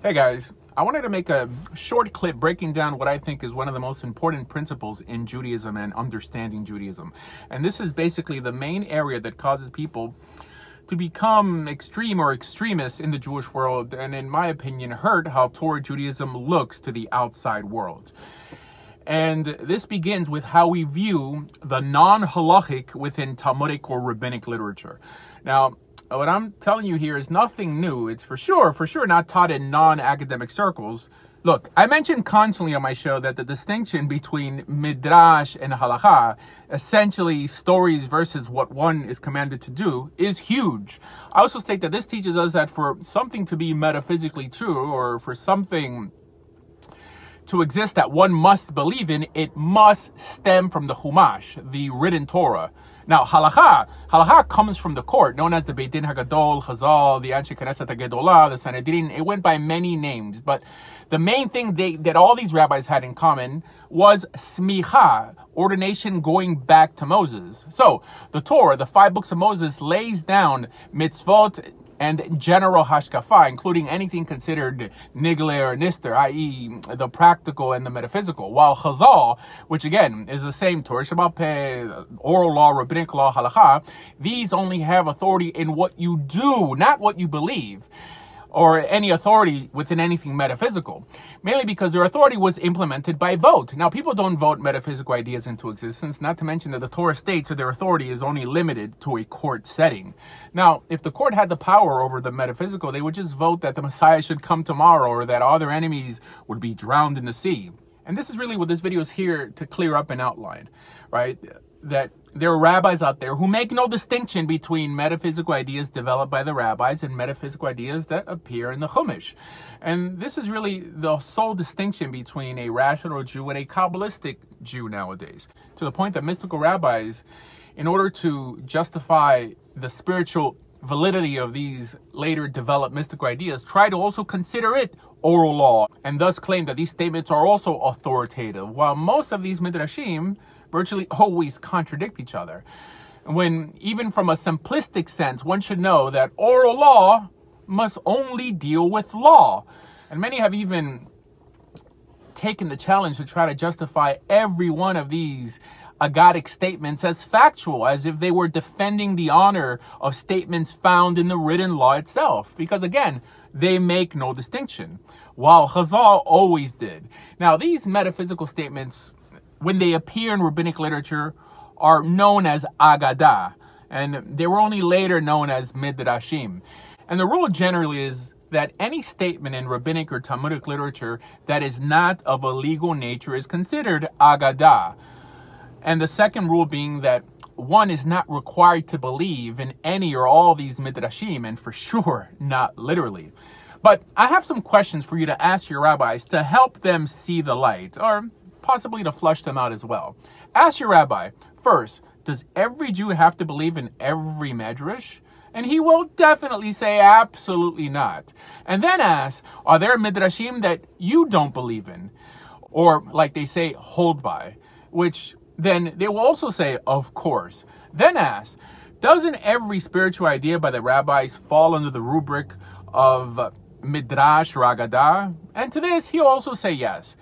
Hey guys, I wanted to make a short clip breaking down what I think is one of the most important principles in Judaism and understanding Judaism. And this is basically the main area that causes people to become extreme or extremists in the Jewish world, and in my opinion, hurt how Torah Judaism looks to the outside world. And this begins with how we view the non-halachic within Talmudic or rabbinic literature. Now, what I'm telling you here is nothing new. It's for sure not taught in non-academic circles. Look, I mentioned constantly on my show that the distinction between midrash and halakha, essentially stories versus what one is commanded to do, is huge. I also state that this teaches us that for something to be metaphysically true, or for something to exist that one must believe in, it must stem from the Chumash, the written Torah. Now, halakha comes from the court, known as the Beit Din HaGadol, Chazal, the Anshe Knesset HaGedolah, the Sanhedrin. It went by many names, but the main thing that all these rabbis had in common was smicha, ordination going back to Moses. So, the Torah, the 5 books of Moses, lays down mitzvot and general hashkafa, including anything considered nigle or nister, i.e. the practical and the metaphysical. While Chazal, which again is the same Torah Shabbat Peh, oral law, rabbinic law, halakha, these only have authority in what you do, not what you believe, or any authority within anything metaphysical, mainly because their authority was implemented by vote. Now, people don't vote metaphysical ideas into existence, not to mention that the Torah states that their authority is only limited to a court setting. Now, if the court had the power over the metaphysical, they would just vote that the Messiah should come tomorrow, or that all their enemies would be drowned in the sea. And this is really what this video is here to clear up and outline, right? That there are rabbis out there who make no distinction between metaphysical ideas developed by the rabbis and metaphysical ideas that appear in the Chumash. And this is really the sole distinction between a rational Jew and a Kabbalistic Jew nowadays, to the point that mystical rabbis, in order to justify the spiritual validity of these later developed mystical ideas, try to also consider it oral law, and thus claim that these statements are also authoritative, while most of these midrashim virtually always contradict each other. When, even from a simplistic sense, one should know that oral law must only deal with law. And many have even taken the challenge to try to justify every one of these agadic statements as factual, as if they were defending the honor of statements found in the written law itself. Because again, they make no distinction, while Chazal always did. Now, these metaphysical statements, when they appear in rabbinic literature, are known as agadah, and they were only later known as midrashim. And the rule generally is that any statement in rabbinic or Talmudic literature that is not of a legal nature is considered agadah. And the second rule being that one is not required to believe in any or all these midrashim, and for sure not literally. But I have some questions for you to ask your rabbis to help them see the light, or possibly to flush them out as well. Ask your rabbi, first, does every Jew have to believe in every medrash? And he will definitely say absolutely not. And then ask, are there midrashim that you don't believe in? Or, like they say, hold by, which then they will also say, of course. Then ask, doesn't every spiritual idea by the rabbis fall under the rubric of midrash or agadah? And to this, he'll also say yes.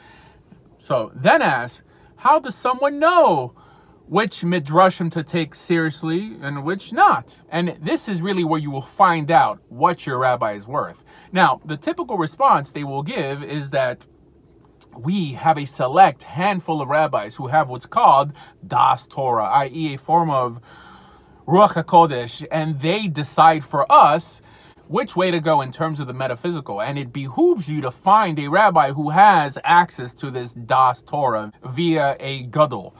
So then ask, how does someone know which midrashim to take seriously and which not? And this is really where you will find out what your rabbi is worth. Now, the typical response they will give is that we have a select handful of rabbis who have what's called das Torah, i.e. a form of Ruach HaKodesh, and they decide for us which way to go in terms of the metaphysical. And it behooves you to find a rabbi who has access to this das Torah via a gadol.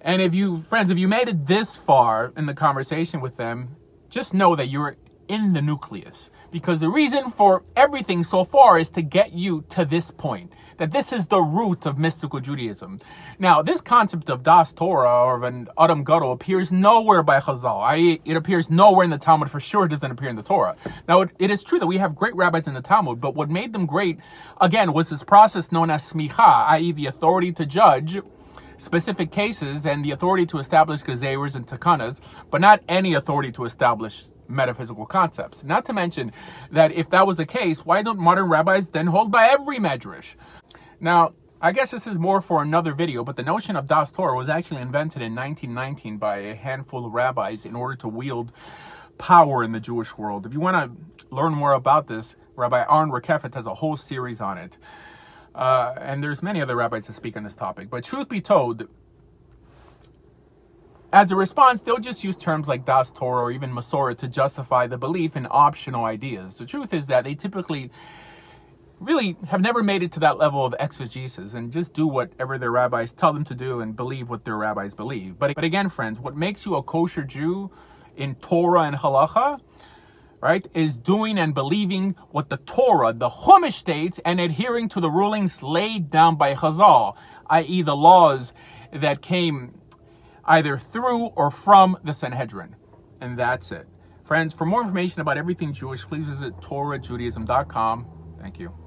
And if you made it this far in the conversation with them, just know that you're in the nucleus. Because the reason for everything so far is to get you to this point, that this is the root of mystical Judaism. Now, this concept of das Torah, or of an Adam Gadol, appears nowhere by Chazal, i.e. it appears nowhere in the Talmud. For sure it doesn't appear in the Torah. Now, it is true that we have great rabbis in the Talmud, but what made them great, again, was this process known as smicha, i.e. the authority to judge specific cases and the authority to establish gezeiros and takanas, but not any authority to establish metaphysical concepts. Not to mention that if that was the case, why don't modern rabbis then hold by every medrash? Now, I guess this is more for another video, but the notion of Das Torah was actually invented in 1919 by a handful of rabbis in order to wield power in the Jewish world. If you want to learn more about this, Rabbi Aaron Rekefet has a whole series on it. And there's many other rabbis that speak on this topic. But truth be told, as a response, they'll just use terms like Das Torah or even Masorah to justify the belief in optional ideas. The truth is that they typically really have never made it to that level of exegesis and just do whatever their rabbis tell them to do and believe what their rabbis believe. But again, friends, what makes you a kosher Jew in Torah and halacha, right, is doing and believing what the Torah, the Chumash states, and adhering to the rulings laid down by Chazal, i.e. the laws that came either through or from the Sanhedrin. And that's it. Friends, for more information about everything Jewish, please visit TorahJudaism.com. Thank you.